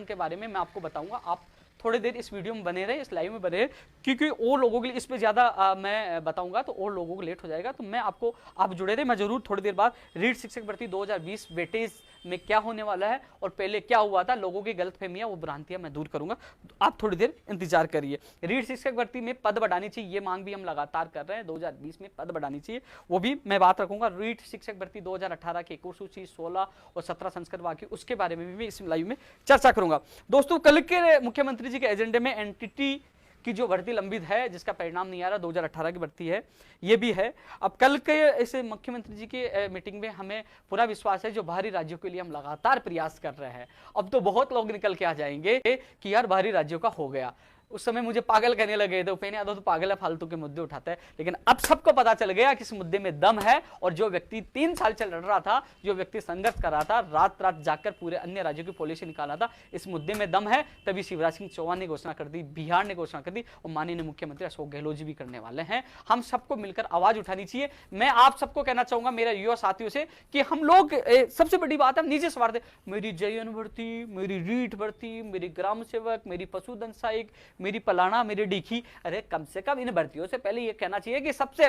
कारण के बारे में मैं आपको बताऊंगा। आप थोड़ी देर इस वीडियो में बने रहे, इस लाइव में बने रहे, क्योंकि और लोगों के लिए इस पे ज्यादा मैं बताऊंगा तो और लोगों को लेट हो जाएगा। तो मैं आपको, आप जुड़े रहे, मैं जरूर थोड़ी देर बाद रीट शिक्षक भर्ती 2020 वेटेज में क्या होने वाला है और पहले क्या हुआ था, लोगों की गलतफहमियां, वो भ्रांतियां मैं दूर करूंगा। आप थोड़ी देर इंतजार करिए। रीट शिक्षक भर्ती में पद बढ़ानी चाहिए, ये मांग भी हम लगातार कर रहे हैं। 2020 में पद बढ़ानी चाहिए, वो भी मैं बात रखूंगा। रीट शिक्षक भर्ती 2018 की एक सूची 16 और 17 संस्करण बाकी, उसके बारे में भी इस लाइव में चर्चा करूंगा। दोस्तों, कल के मुख्यमंत्री जी के एजेंडे में एनटीटी की जो भर्ती लंबित है, जिसका परिणाम नहीं आ रहा, 2018 की भर्ती है, ये भी है। अब कल के इस मुख्यमंत्री जी की मीटिंग में हमें पूरा विश्वास है, जो बाहरी राज्यों के लिए हम लगातार प्रयास कर रहे हैं। अब तो बहुत लोग निकल के आ जाएंगे कि यार बाहरी राज्यों का हो गया। उस समय मुझे पागल कहने लगे थे, उपेंद्र यादव तो पागल है, फालतू के मुद्दे उठाता है। लेकिन अब सबको पता चल गया कि इस मुद्दे में दम है, और जो व्यक्ति 3 साल चल रहा था, जो व्यक्ति संघर्ष कर रहा था, रात रात जाकर पूरे अन्य राज्यों की पॉलिसी निकाला था, इस मुद्दे में दम है। तभी शिवराज सिंह चौहान ने घोषणा कर दी, बिहार ने घोषणा कर दी, और माननीय मुख्यमंत्री अशोक गहलोत जी भी करने वाले हैं। हम सबको मिलकर आवाज उठानी चाहिए। मैं आप सबको कहना चाहूंगा, मेरे युवा साथियों से, कि हम लोग, सबसे बड़ी बात है, नीचे स्वार्थ, मेरी JN भर्ती, मेरी रीट भर्ती, मेरी ग्राम सेवक, मेरी पशुधन सहायक, मेरी पलाना, मेरी डीखी, अरे कम से कम इन भर्तियों से पहले ये कहना चाहिए कि सबसे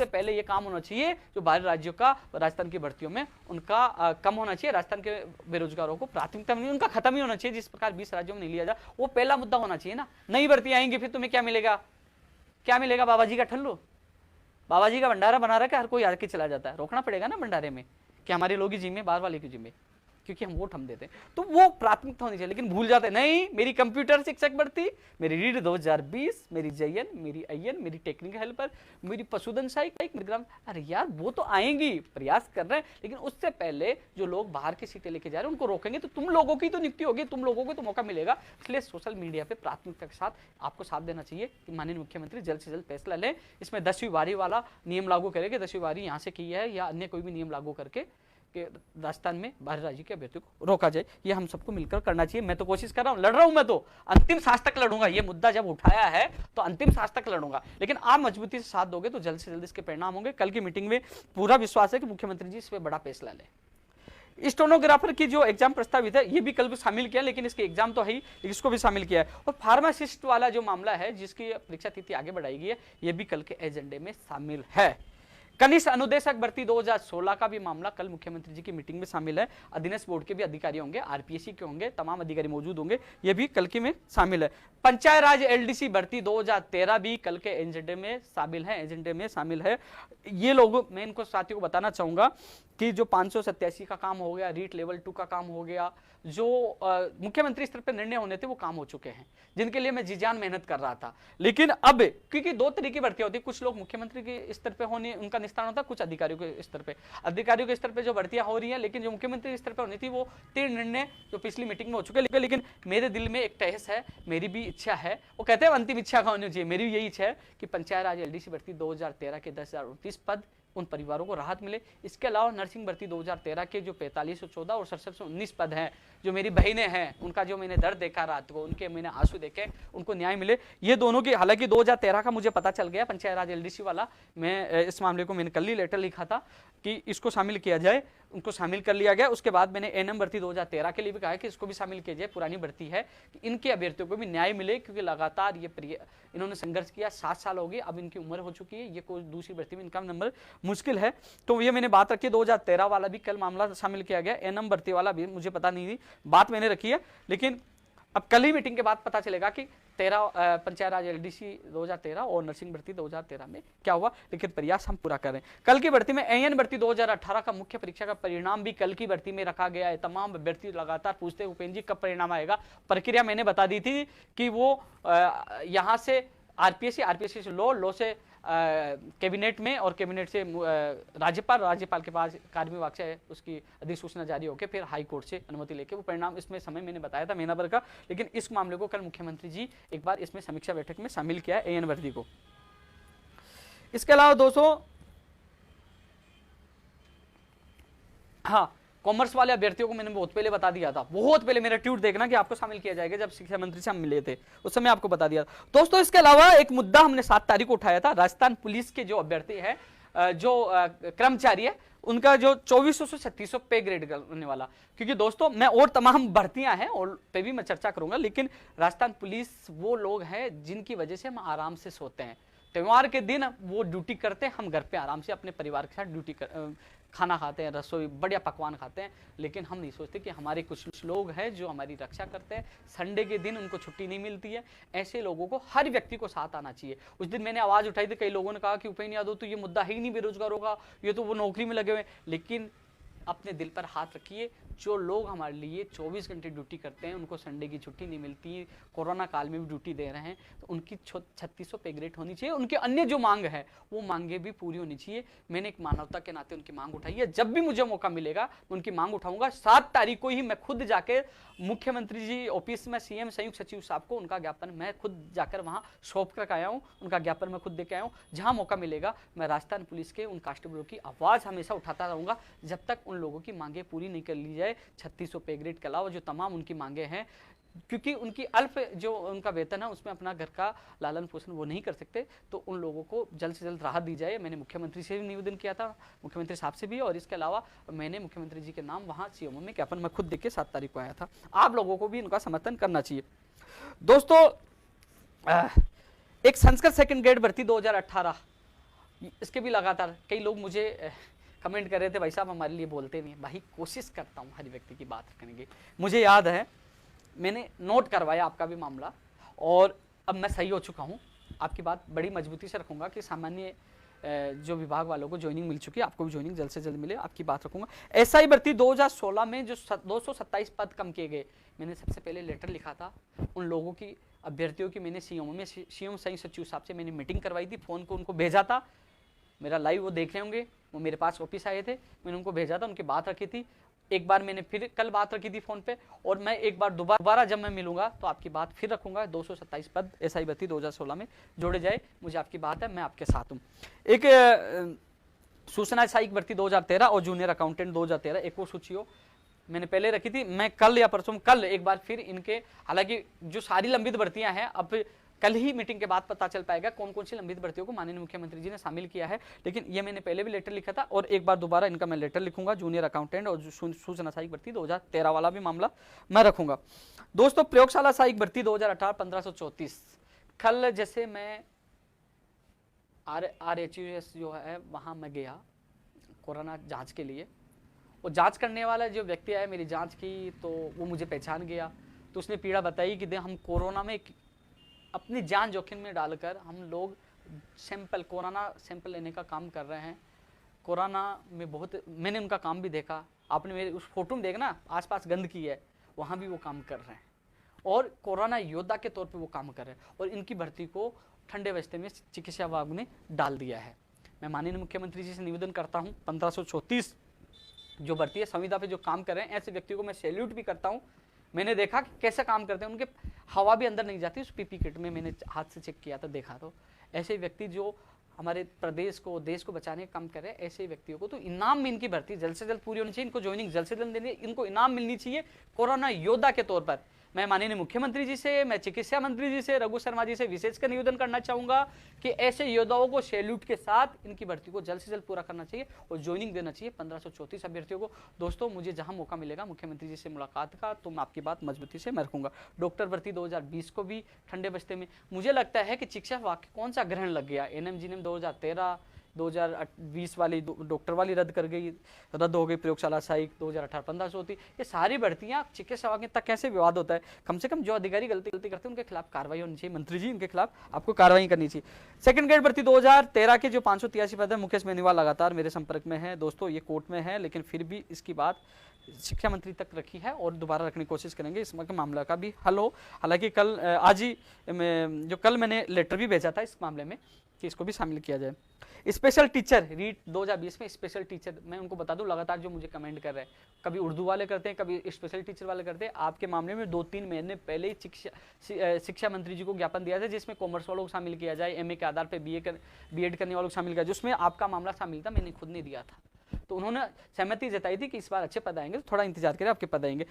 पहले ये काम होना चाहिए, जो बाहरी राज्यों का राजस्थान की भर्तियों में उनका कम होना चाहिए। राजस्थान के बेरोजगारों को प्राथमिकता नहीं, उनका खत्म ही होना चाहिए। जिस प्रकार 20 राज्यों में नहीं लिया जा, वो पहला मुद्दा होना चाहिए ना। नई भर्ती आएंगी, फिर तुम्हें क्या मिलेगा? क्या मिलेगा? बाबा जी का ठल्लू, बाबा जी का भंडारा बना रखा है, हर कोई आके चला जाता है। रोकना पड़ेगा ना भंडारे में, कि हमारे लोग ही जिम्मे, बाहर वाले की जिम्मे, क्योंकि हम वोट हम देते हैं। तो वो प्राथमिकता होनी चाहिए। लेकिन भूल जाते नहीं, मेरी कंप्यूटर शिक्षक भर्ती, मेरी रीड 2020, मेरी JN, मेरी IN, मेरी टेक्निकल हेल्पर, मेरी पशुधन सहायक, मेरी ग्राम, अरे यार वो तो आएंगी, प्रयास कर रहे हैं। लेकिन उससे पहले जो लोग बाहर की सीटें लेके जा रहे हैं, उनको रोकेंगे तो तुम लोगों की तो नियुक्ति होगी, तुम लोगों को तो मौका मिलेगा। इसलिए सोशल मीडिया पे प्राथमिकता के साथ आपको साथ देना चाहिए कि माननीय मुख्यमंत्री जल्द से जल्द फैसला लें। इसमें 10वीं बारी वाला नियम लागू करेंगे, 10वीं बारी यहाँ से की है या अन्य कोई भी नियम लागू करके कि राजस्थान में बाहरी राज्य के अभ्यर्थियों को रोका जाए। ये हम सबको मिलकर करना चाहिए। मैं तो कोशिश कर रहा हूं, लड़ रहा हूं, मैं तो अंतिम सांस तक लड़ूंगा। ये मुद्दा जब उठाया है तो अंतिम सांस तक लड़ूंगा। लेकिन आप मजबूती से साथ दोगे तो जल्द से जल्द इसके परिणाम होंगे। कल की मीटिंग में पूरा विश्वास है कि मुख्यमंत्री जी इस पर बड़ा फैसला ले। स्टेनोग्राफर की जो एग्जाम प्रस्तावित है, ये भी कल भी शामिल किया, लेकिन इसके एग्जाम तो है ही, इसको भी शामिल किया है। और फार्मासिस्ट वाला जो मामला है, जिसकी परीक्षा तिथि आगे बढ़ाई गई है, ये भी कल के एजेंडे में शामिल है। कनिष्ठ अनुदेशक भर्ती 2016 का भी मामला कल मुख्यमंत्री जी की मीटिंग में शामिल है। अधीनस्थ बोर्ड के भी अधिकारी होंगे, RPSC के होंगे, तमाम अधिकारी मौजूद होंगे, ये भी कल के में शामिल है। पंचायत राज LDC भर्ती 2013 भी कल के एजेंडे में शामिल है। ये लोग, मैं इनको साथियों को बताना चाहूंगा कि जो 587 का काम हो गया, रीट लेवल 2 का काम हो गया, जो मुख्यमंत्री स्तर पर निर्णय होने थे वो काम हो चुके हैं, जिनके लिए मैं जी जान मेहनत कर रहा था। लेकिन अब क्योंकि 2 तरह की भर्तियां होती, कुछ लोग मुख्यमंत्री के स्तर पे होने उनका निस्तारण होता, कुछ अधिकारियों के स्तर पे। अधिकारियों के स्तर पे जो भर्तियां हो रही हैं, लेकिन जो मुख्यमंत्री स्तर पे होनी थी, वो 3 निर्णय जो पिछली मीटिंग में हो चुके हैं। लेकिन मेरे दिल में एक तहस है, मेरी भी इच्छा है, वो कहते हैं अंतिम इच्छा का होनी चाहिए, मेरी भी यही इच्छा है कि पंचायत राज LDC भर्ती 2013 के 10,029 पद उन परिवारों को राहत मिले। इसके अलावा नर्सिंग भर्ती 2013 के जो 4514 और 6719 पद हैं, जो मेरी बहनें हैं, उनका जो मैंने दर्द देखा रात को, उनके मैंने आंसू देखे, उनको न्याय मिले। ये दोनों की, हालांकि 2013 का मुझे पता चल गया, पंचायत राज LDC वाला, मैं इस मामले को मैंने कल ही लेटर लिखा था कि इसको शामिल किया जाए, उनको शामिल कर लिया गया। उसके बाद मैंने NM भर्ती 2013 के लिए भी कहा कि इसको भी शामिल किया जाए, पुरानी भर्ती है, कि इनके अभ्यर्थियों को भी न्याय मिले, क्योंकि लगातार ये इन्होंने संघर्ष किया, 7 साल हो गए, अब इनकी उम्र हो चुकी है, ये कोई दूसरी भर्ती में इनका नंबर मुश्किल है। तो ये मैंने बात रखी, 2013 वाला भी कल मामला शामिल किया गया, NM भर्ती वाला भी मुझे पता नहीं थी, बात मैंने रखी है। लेकिन अब कल ही मीटिंग के बाद पता चलेगा कि 13 पंचायत राज LDC 2013 और नर्सिंग भर्ती 2013 में क्या हुआ। लेकिन प्रयास हम पूरा करें। कल की भर्ती में AN भर्ती 2018 का मुख्य परीक्षा का परिणाम भी कल की भर्ती में रखा गया है। तमाम अभ्यर्थी लगातार पूछते हैं, उपेंद्र जी कब परिणाम आएगा। प्रक्रिया मैंने बता दी थी कि वो यहाँ से RPSC से लो से कैबिनेट में, और कैबिनेट से राज्यपाल के पास कार्यवाही है, उसकी अधिसूचना जारी होकर फिर हाई कोर्ट से अनुमति लेके वो परिणाम, इसमें समय मैंने बताया था महीना भर का। लेकिन इस मामले को कल मुख्यमंत्री जी एक बार इसमें समीक्षा बैठक में शामिल किया है, AN भर्ती को। इसके अलावा दोस्तों, हाँ, कॉमर्स वाले अभ्यर्थियों को मैंने बहुत पहले बता दिया था, बहुत पहले मेरा ट्वीट देखना कि आपको शामिल किया जाएगा, जब शिक्षा मंत्री से हम मिले थे उस समय आपको बता दिया। दोस्तों, इसके अलावा एक मुद्दा हमने 7 तारीख को उठाया था, राजस्थान पुलिस के जो अभ्यर्थी है, जो कर्मचारी है, उनका जो 2400 से 3600 पे ग्रेड करने वाला, क्योंकि दोस्तों मैं और तमाम भर्तियां हैं और पे भी मैं चर्चा करूंगा, लेकिन राजस्थान पुलिस वो लोग हैं जिनकी वजह से हम आराम से सोते हैं। त्योहार के दिन वो ड्यूटी करते हैं, हम घर पे आराम से अपने परिवार के साथ ड्यूटी खाना खाते हैं, रसोई बढ़िया पकवान खाते हैं, लेकिन हम नहीं सोचते कि हमारे कुछ लोग हैं जो हमारी रक्षा करते हैं, संडे के दिन उनको छुट्टी नहीं मिलती है। ऐसे लोगों को हर व्यक्ति को साथ आना चाहिए। उस दिन मैंने आवाज उठाई थी, कई लोगों ने कहा कि उपेंद्र यादव तो ये मुद्दा है ही नहीं बेरोजगारों का, ये तो वो नौकरी में लगे हुए, लेकिन अपने दिल पर हाथ रखिए, जो लोग हमारे लिए 24 घंटे ड्यूटी करते हैं, उनको संडे की छुट्टी नहीं मिलती, कोरोना काल में भी ड्यूटी दे रहे हैं, तो उनकी 3600 पे ग्रेड होनी चाहिए। उनके अन्य जो मांग है वो मांगे भी पूरी होनी चाहिए। मैंने एक मानवता के नाते उनकी मांग उठाई है, जब भी मुझे मौका मिलेगा मैं उनकी मांग उठाऊंगा। 7 तारीख को ही मैं खुद जाके मुख्यमंत्री जी ऑफिस में सीएम संयुक्त सचिव साहब को उनका ज्ञापन मैं खुद जाकर वहां सौंप कर आया हूं, उनका ज्ञापन मैं खुद देके आया हूं। जहां मौका मिलेगा मैं राजस्थान पुलिस के उन कांस्टेबलों की आवाज हमेशा उठाता रहूंगा जब तक उन लोगों की मांगे पूरी नहीं कर ली जाए। 3600 पे ग्रेड के अलावा जो तमाम उनकी मांगे हैं, क्योंकि उनकी अल्प जो उनका वेतन है उसमें अपना घर का लालन पोषण वो नहीं कर सकते, तो उन लोगों को जल्द से जल्द राहत दी जाए। मैंने मुख्यमंत्री से भी निवेदन किया था, मुख्यमंत्री साहब से भी, और इसके अलावा मैंने मुख्यमंत्री जी के नाम वहां सीएमओ में ज्ञापन मैं खुद देख के 7 तारीख को आया था। आप लोगों को भी इनका समर्थन करना चाहिए। दोस्तों एक संस्कृत सेकंड ग्रेड भर्ती 2018, इसके भी लगातार कई लोग मुझे कमेंट कर रहे थे, भाई साहब हमारे लिए बोलते नहीं। भाई कोशिश करता हूँ हर व्यक्ति की बात रखने की। मुझे याद है मैंने नोट करवाया आपका भी मामला, और अब मैं सही हो चुका हूँ। आपकी बात बड़ी मजबूती से रखूंगा कि सामान्य जो विभाग वालों को ज्वाइनिंग मिल चुकी है, आपको भी ज्वाइनिंग जल्द से जल्द मिले, आपकी बात रखूंगा। एसआई भर्ती 2016 में जो 227 पद कम किए गए, मैंने सबसे पहले लेटर लिखा था उन लोगों की, अभ्यर्थियों की। मैंने सीएम में सीएम संयुक्त सचिव साहब से मैंने मीटिंग करवाई थी, फोन को उनको भेजा था, मेरा लाइव वो देख रहे होंगे, वो मेरे पास ऑफिस आए थे, मैंने उनको भेजा था, उनकी बात रखी थी। एक बार मैंने फिर कल बात रखी थी फोन पे, और मैं एक बार दोबारा जब मैं मिलूंगा तो आपकी बात फिर रखूंगा। 227 पद एसआई भर्ती 2016 में जोड़े जाए, मुझे आपकी बात है, मैं आपके साथ हूँ। एक सूचना सहायक भर्ती 2013 और जूनियर अकाउंटेंट 2013, एक वो सूची हो मैंने पहले रखी थी। मैं कल या परसों कल एक बार फिर इनके, हालांकि जो सारी लंबित भर्तियां हैं अब कल ही मीटिंग के बाद पता चल पाएगा कौन कौन सी लंबित भर्तियों को माननीय मुख्यमंत्री जी ने शामिल किया है, लेकिन ये मैंने पहले भी लेटर लिखा था और एक बार दोबारा इनका मैं लेटर लिखूंगा। जूनियर अकाउंटेंट और सूचना सहायक भर्ती 2013 वाला भी मामला मैं रखूंगा। दोस्तों प्रयोगशाला सहायक भर्ती 2018 1534, कल जैसे मैं RHUS जो है वहां मैं गया कोरोना जांच के लिए, वो जांच करने वाला जो व्यक्ति आया मेरी जांच की, तो वो मुझे पहचान गया, तो उसने पीड़ा बताई कि हम कोरोना में अपनी जान जोखिम में डालकर हम लोग कोरोना सैंपल लेने का काम कर रहे हैं। कोरोना में बहुत, मैंने उनका काम भी देखा, आपने मेरे उस फोटो में देखना आसपास गंदगी है, वहाँ भी वो काम कर रहे हैं और कोरोना योद्धा के तौर पे वो काम कर रहे हैं, और इनकी भर्ती को ठंडे बस्ते में चिकित्सा विभाग ने डाल दिया है। मैं माननीय मुख्यमंत्री जी से निवेदन करता हूँ, 1534 जो भर्ती है संविदा पे जो काम कर रहे हैं, ऐसे व्यक्तियों को मैं सैल्यूट भी करता हूँ। मैंने देखा कि कैसे काम करते हैं, उनके हवा भी अंदर नहीं जाती, उस पीपी किट में मैंने हाथ से चेक किया था, देखा। तो ऐसे व्यक्ति जो हमारे प्रदेश को, देश को बचाने का काम कर रहे हैं, ऐसे व्यक्तियों को तो इनाम में इनकी भर्ती जल्द से जल्द पूरी होनी चाहिए, इनको ज्वाइनिंग जल्द से जल्द देनी, इनको इनाम मिलनी चाहिए कोरोना योद्धा के तौर पर। मैं माननीय मुख्यमंत्री जी से, मैं चिकित्सा मंत्री जी से, रघु शर्मा जी से विशेषकर निवेदन करना चाहूंगा कि ऐसे योद्धाओं को सैल्यूट के साथ इनकी भर्ती को जल्द से जल्द पूरा करना चाहिए और ज्वाइनिंग देना चाहिए 1534 अभ्यर्थियों को। दोस्तों मुझे जहां मौका मिलेगा मुख्यमंत्री जी से मुलाकात का, तो मैं आपकी बात मजबूती से मैं रखूंगा। डॉक्टर भर्ती 2020 को भी ठंडे बस्ते में, मुझे लगता है कि शिक्षा विभाग कौन सा ग्रहण लग गया। NM 2013 2020 वाली डॉक्टर वाली रद्द हो गई, प्रयोगशाला सहायक 2018 1500 होती, ये सारी भर्तियां चिकित्सा विभाग तक कैसे विवाद होता है। कम से कम जो अधिकारी गलती करते हैं उनके खिलाफ कार्रवाई होनी चाहिए। मंत्री जी इनके खिलाफ आपको कार्रवाई करनी चाहिए। सेकंड ग्रेड भर्ती 2013 के जो 583 पद है, मुकेश बेनीवाल लगातार मेरे संपर्क में है। दोस्तों ये कोर्ट में है, लेकिन फिर भी इसकी बात शिक्षा मंत्री तक रखी है और दोबारा रखने की कोशिश करेंगे, इस मामला का भी हल हो। हालांकि कल आज ही जो कल मैंने लेटर भी भेजा था इस मामले में कि इसको भी शामिल किया जाए। स्पेशल टीचर रीट 2020 में स्पेशल टीचर, मैं उनको बता दूं लगातार जो मुझे कमेंट कर रहे हैं, कभी उर्दू वाले करते हैं, कभी स्पेशल टीचर वाले करते हैं। आपके मामले में 2-3 महीने पहले ही शिक्षा मंत्री जी को ज्ञापन दिया था, जिसमें कॉमर्स वालों को शामिल किया जाए, MA के आधार पर BEd करने वालों को शामिल किया जाए, जिसमें आपका मामला शामिल था, मैंने खुद नहीं दिया था। तो उन्होंने सहमति जताई थी कि इस बार अच्छे पद आएंगे, तो थोड़ा इंतजार करें, आपके पद आएंगे।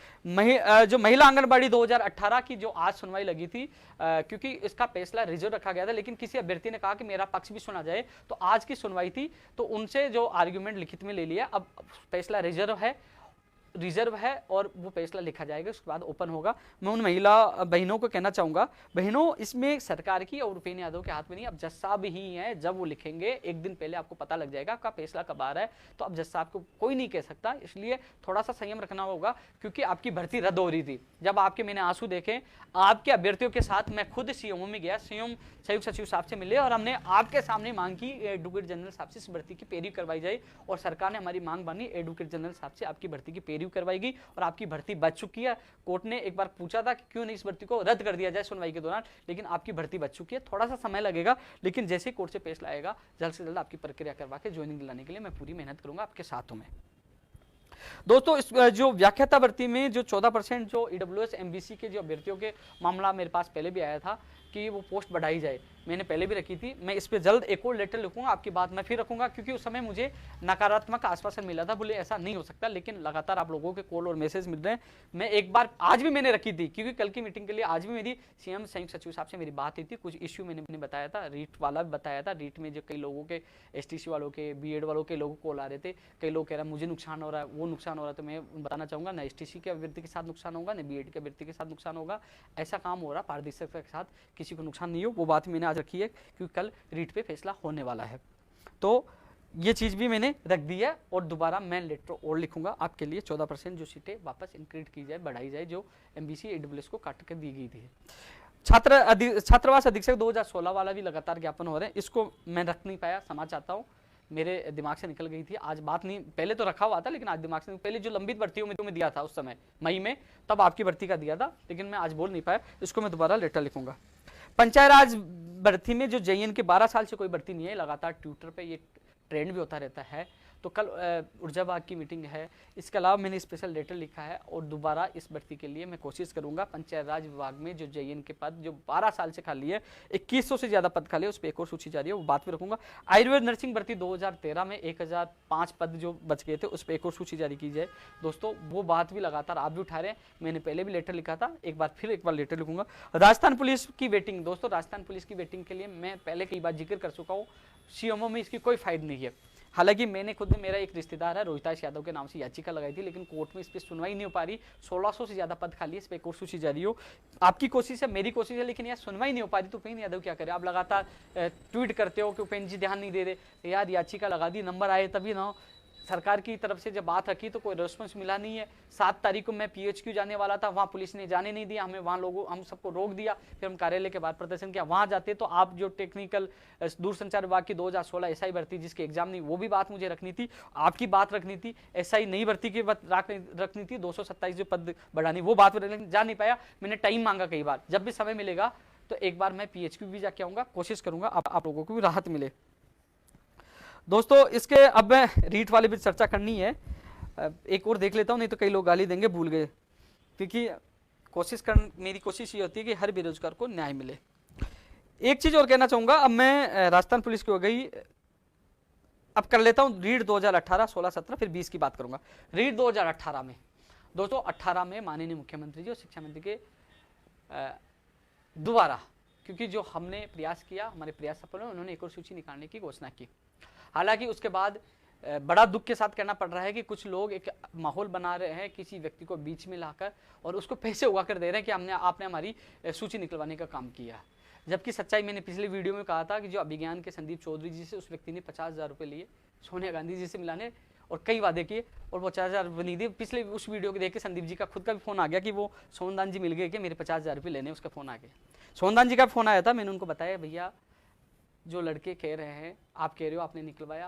जो महिला आंगनबाड़ी 2018 की जो आज सुनवाई लगी थी, क्योंकि इसका फैसला रिजर्व रखा गया था, लेकिन किसी अभ्यर्थी ने कहा कि मेरा पक्ष भी सुना जाए, तो आज की सुनवाई थी, तो उनसे जो आर्ग्यूमेंट लिखित में ले लिया। अब फैसला रिजर्व है और वो फैसला लिखा जाएगा, उसके बाद ओपन होगा। मैं उन महिला बहनों को कहना चाहूंगा, बहनों इसमें सरकार की और उपेन्द्र यादव के हाथ में नहीं, अब जज साहब ही हैं, जब वो लिखेंगे एक दिन पहले आपको पता लग जाएगा आपका फैसला कब आ रहा है, तो अब जज साहब को कोई नहीं कह सकता, इसलिए थोड़ा सा संयम रखना होगा, क्योंकि आपकी भर्ती रद्द हो रही थी। जब आपके मैंने आंसू देखे, आपके अभ्यर्थियों के साथ मैं खुद सीएमओ में गया, सीएम संयुक्त सचिव साहब से मिले और हमने आपके सामने मांग की एडवोकेट जनरल साहब से इस भर्ती की पेरवी करवाई जाए, और सरकार ने हमारी मांग मानी, एडवोकेट जनरल साहब से आपकी भर्ती की पेरवी करवाएगी और आपकी भर्ती बच चुकी है। कोर्ट ने एक बार पूछा था कि क्यों नहीं इस भर्ती को रद्द कर दिया जाए सुनवाई के दौरान, लेकिन आपकी भर्ती बच चुकी है। थोड़ा सा समय लगेगा, लेकिन जैसे कोर्ट से फैसला आएगा जल्द से जल्द आपकी प्रक्रिया करवा के ज्वाइनिंग दिलाने के लिए मैं पूरी मेहनत करूंगा आपके साथ में। दोस्तों इस जो व्याख्याता भर्ती में जो 14% जो ईडब्ल्यूएस एमबीसी के जो अभ्यर्थियों के मामला मेरे पास पहले भी आया था कि वो पोस्ट बढ़ाई जाए, मैंने पहले भी रखी थी। मैं इस पे जल्द एक और लेटर लिखूंगा, आपकी बात मैं फिर रखूंगा, क्योंकि उस समय मुझे नकारात्मक आश्वासन मिला था, बोले ऐसा नहीं हो सकता, लेकिन लगातार आप लोगों के कॉल और मैसेज मिल रहे हैं। मैं एक बार आज भी मैंने रखी थी, क्योंकि कल की मीटिंग के लिए आज भी मेरी सीएम संयुक्त सचिव साहब से मेरी बात हुई थी, कुछ इश्यू मैंने बताया था, रीट वाला भी बताया था। रीट में जो कई लोगों के एसटीसी वालों के, बीएड वालों के लोगों कॉल आ रहे थे, कई लोग कह रहे हैं मुझे नुकसान हो रहा है, वो नुकसान हो रहा है, तो मैं बताना चाहूंगा न एसटीसी के अभ्यर्थी के साथ नुकसान होगा, न बीएड के अभ्यर्थी के साथ नुकसान होगा। ऐसा काम हो रहा पारदर्शिता के साथ, किसी को नुकसान नहीं हो, वो बात मैंने आज रखी है, क्योंकि कल रीट पे फैसला होने वाला है। तो ये चीज भी मैंने रख दी है, और दोबारा मैं लेटर और लिखूंगा आपके लिए, 14% जो सीटें वापस इंक्रीज की जाए, बढ़ाई जाए, जो एमबीसी एडब्ल्यूएस को काट कर दी गई थी। छात्रावास अधीक्षक 2016 वाला भी लगातार ज्ञापन हो रहे हैं, इसको मैं रख नहीं पाया, क्षमा चाहता हूँ, मेरे दिमाग से निकल गई थी, आज बात नहीं, पहले तो रखा हुआ था, लेकिन आज दिमाग से, पहले जो लंबित भर्तियों में दिया था उस समय मई में, तब आपकी भर्ती का दिया था, लेकिन मैं आज बोल नहीं पाया, इसको मैं दोबारा लेटर लिखूंगा। पंचायत राज भर्ती में जो जेईएन के 12 साल से कोई भर्ती नहीं है, लगातार ट्विटर पे ये ट्रेंड भी होता रहता है, तो कल ऊर्जा विभाग की मीटिंग है, इसके अलावा मैंने स्पेशल लेटर लिखा है, और दोबारा इस भर्ती के लिए मैं कोशिश करूंगा। पंचायत राज विभाग में जो जेईएन के पद जो 12 साल से खाली है, 2100 से ज्यादा पद खाली है, उस पर एक और सूची जारी है, वो बात भी रखूंगा। आयुर्वेद नर्सिंग भर्ती 2013 में 1005 पद जो बच गए थे, उस पर एक और सूची जारी की जाए। दोस्तों वो बात भी लगातार आप भी उठा रहे हैं, मैंने पहले भी लेटर लिखा था, एक बार लेटर लिखूंगा। राजस्थान पुलिस की वेटिंग, दोस्तों राजस्थान पुलिस की वेटिंग के लिए मैं पहले कई बार जिक्र कर चुका हूँ, सीएमओ में इसकी कोई फायदा नहीं है। हालांकि मैंने खुद मेरा एक रिश्तेदार है रोहिताश यादव के नाम से याचिका लगाई थी, लेकिन कोर्ट में इस पर सुनवाई नहीं हो पा रही, 1600 से ज्यादा पद खाली है, इस पर एक और सूची जारी हो। आपकी कोशिश है, मेरी कोशिश है, लेकिन यार सुनवाई नहीं हो पा रही, तो उपेन्द्र यादव क्या करे? आप लगातार ट्वीट करते हो कि उपेन्द्र जी ध्यान नहीं दे रहे, यार याचिका लगा दी, नंबर आए तभी ना, सरकार की तरफ से जब बात रखी तो कोई रिस्पॉन्स मिला नहीं है। 7 तारीख को मैं पीएचक्यू जाने वाला था, वहाँ पुलिस ने जाने नहीं दिया, हमें वहाँ हम सबको रोक दिया, फिर हम कार्यालय के बाद प्रदर्शन किया। वहाँ जाते तो आप जो टेक्निकल दूरसंचार विभाग की 2016 एसआई भर्ती जिसके एग्जाम नहीं, वो भी बात मुझे रखनी थी, आपकी बात रखनी थी, एसआई नई भर्ती की बात रखनी थी, 227 जो पद बढ़ानी, वो बात जा नहीं पाया। मैंने टाइम मांगा कई बार, जब भी समय मिलेगा तो एक बार मैं पीएचक्यू भी जाके आऊँगा, कोशिश करूँगा आप लोगों को भी राहत मिले। दोस्तों इसके अब मैं रीट वाले भी चर्चा करनी है, एक और देख लेता हूं, नहीं तो कई लोग गाली देंगे, भूल गए, क्योंकि मेरी कोशिश ये होती है कि हर बेरोजगार को न्याय मिले। एक चीज और कहना चाहूंगा, अब मैं राजस्थान पुलिस की हो गई, अब कर लेता हूं रीट 2018, 16, 17 फिर 20 की बात करूंगा। रीट 2018 में दोस्तों 18 में माननीय मुख्यमंत्री जी और शिक्षा मंत्री के दोबारा, क्योंकि जो हमने प्रयास किया, हमारे प्रयास सफल हुए, उन्होंने एक और सूची निकालने की घोषणा की। हालांकि उसके बाद बड़ा दुख के साथ कहना पड़ रहा है कि कुछ लोग एक माहौल बना रहे हैं किसी व्यक्ति को बीच में लाकर और उसको पैसे उगा कर दे रहे हैं कि आपने हमारी सूची निकलवाने का काम किया, जबकि सच्चाई मैंने पिछले वीडियो में कहा था कि जो अभिज्ञान के संदीप चौधरी जी से उस व्यक्ति ने 50,000 रुपये लिए सोनिया गांधी जी से मिलाने और कई वादे किए और वो 50,000 रुपये नहीं दिए। पिछले उस वीडियो को देख के संदीप जी का खुद का भी फोन आ गया कि वो सोनदान जी मिल गए कि मेरे 50,000 रुपये लेने, उसका फोन आ गया। सोनदान जी का फोन आया था, मैंने उनको बताया भैया जो लड़के कह रहे हैं, आप कह रहे हो आपने निकलवाया,